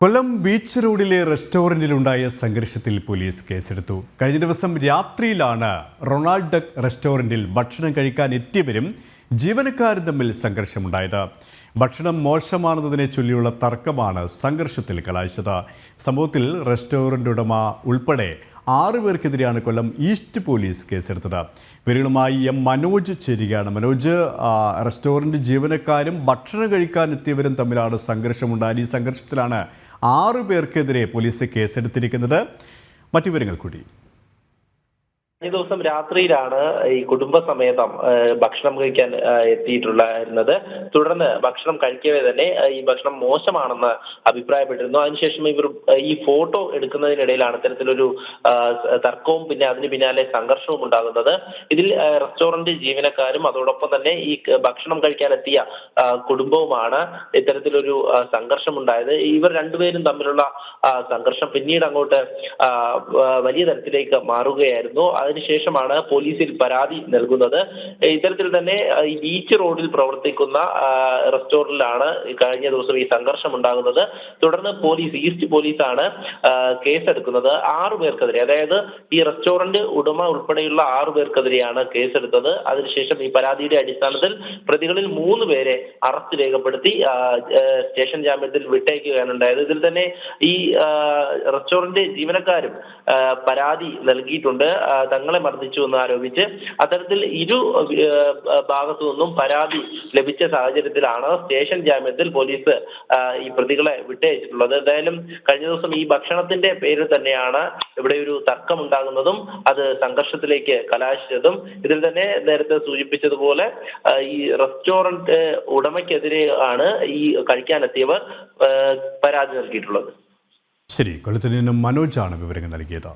കൊല്ലം beach റോഡിലെ റെസ്റ്റോറൻറ്റിലുണ്ടായ സംഘർഷത്തിൽ police കേസെടുത്തു. കഴിഞ്ഞ ദിവസം രാത്രിയിലാണ് റൊണാൾഡ് ഡക്ക് റെസ്റ്റോറൻറ്റിൽ ഭക്ഷണം കഴിക്കാൻ എത്തിയവരും ജീവനക്കാരും തമ്മിൽ സംഘർഷമുണ്ടായത്. ഭക്ഷണം മോശമാണെന്നതിനെ ചൊല്ലിയുള്ള തർക്കമാണ് സംഘർഷത്തിൽ കലാശിച്ചത്. സംഭവത്തിൽ റെസ്റ്റോറൻറ്റ് ഉടമ ഉൾപ്പെടെ 6 പേർക്കെതിരെയാണ് കൊല്ലം ഈസ്റ്റ് പോലീസ് കേസെടുത്തത്. വിവരങ്ങളുമായി മനോജ് ചേരുകയാണ്. മനോജ്, റെസ്റ്റോറൻറ്റ് ജീവനക്കാരും ഭക്ഷണം കഴിക്കാൻ എത്തിയവരും തമ്മിലാണ് സംഘർഷമുണ്ടായത്. ഈ സംഘർഷത്തിലാണ് 6 പേർക്കെതിരെ പോലീസ് കേസെടുത്തിരിക്കുന്നത്. മറ്റു വിവരങ്ങൾ കൂടി. ഈ ദിവസം രാത്രിയിലാണ് ഈ കുടുംബസമേതം ഭക്ഷണം കഴിക്കാൻ എത്തിയിട്ടുണ്ടായിരുന്നത്. തുടർന്ന് ഭക്ഷണം കഴിക്കവേ തന്നെ ഈ ഭക്ഷണം മോശമാണെന്ന് അഭിപ്രായപ്പെട്ടിരുന്നു. അതിനുശേഷം ഇവർ ഈ ഫോട്ടോ എടുക്കുന്നതിനിടയിലാണ് ഇത്തരത്തിലൊരു തർക്കവും പിന്നെ അതിന് പിന്നാലെ സംഘർഷവും ഉണ്ടാകുന്നത്. ഇതിൽ റെസ്റ്റോറന്റ് ജീവനക്കാരും അതോടൊപ്പം തന്നെ ഈ ഭക്ഷണം കഴിക്കാനെത്തിയ കുടുംബവുമാണ് ഇത്തരത്തിലൊരു സംഘർഷം ഉണ്ടായത്. ഇവർ രണ്ടുപേരും തമ്മിലുള്ള സംഘർഷം പിന്നീട് അങ്ങോട്ട് വലിയ തരത്തിലേക്ക് മാറുകയായിരുന്നു. അതിനുശേഷമാണ് പോലീസിൽ പരാതി നൽകുന്നത്. ഇത്തരത്തിൽ തന്നെ ഈ ബീച്ച് റോഡിൽ പ്രവർത്തിക്കുന്ന റെസ്റ്റോറന്റിലാണ് കഴിഞ്ഞ ദിവസം ഈ സംഘർഷം ഉണ്ടാകുന്നത്. തുടർന്ന് ഈസ്റ്റ് പോലീസാണ് കേസെടുക്കുന്നത്. 6 പേർക്കെതിരെ, അതായത് ഈ റെസ്റ്റോറന്റ് ഉടമ ഉൾപ്പെടെയുള്ള 6 പേർക്കെതിരെയാണ് കേസെടുത്തത്. അതിനുശേഷം ഈ പരാതിയുടെ അടിസ്ഥാനത്തിൽ പ്രതികളിൽ 3 പേരെ അറസ്റ്റ് രേഖപ്പെടുത്തി സ്റ്റേഷൻ ജാമ്യത്തിൽ വിട്ടയക്കുകയാണ് ഉണ്ടായത്. ഇതിൽ തന്നെ ഈ റെസ്റ്റോറന്റ് ജീവനക്കാരും പരാതി നൽകിയിട്ടുണ്ട്. തങ്ങളെ മർദ്ദിച്ചു എന്ന് ആരോപിച്ച് അത്തരത്തിൽ ഭാഗത്തു നിന്നും പരാതി ലഭിച്ച സാഹചര്യത്തിലാണ് സ്റ്റേഷൻ ജാമ്യത്തിൽ പോലീസ് ഈ പ്രതികളെ വിട്ടയച്ചിട്ടുള്ളത്. എന്തായാലും കഴിഞ്ഞ ദിവസം ഈ ഭക്ഷണത്തിന്റെ പേരിൽ തന്നെയാണ് ഇവിടെ ഒരു തർക്കമുണ്ടാകുന്നതും അത് സംഘർഷത്തിലേക്ക് കലാശിച്ചതും. ഇതിൽ തന്നെ നേരത്തെ സൂചിപ്പിച്ചതുപോലെ ഈ റെസ്റ്റോറന്റ് ഉടമയ്ക്കെതിരെ ആണ് ഈ കഴിക്കാനെത്തിയവർ പരാതി നൽകിയിട്ടുള്ളത്. ശരി, കൊല്ലത്ത് നിന്നും മനോജാണ് വിവരങ്ങൾ നൽകിയത്.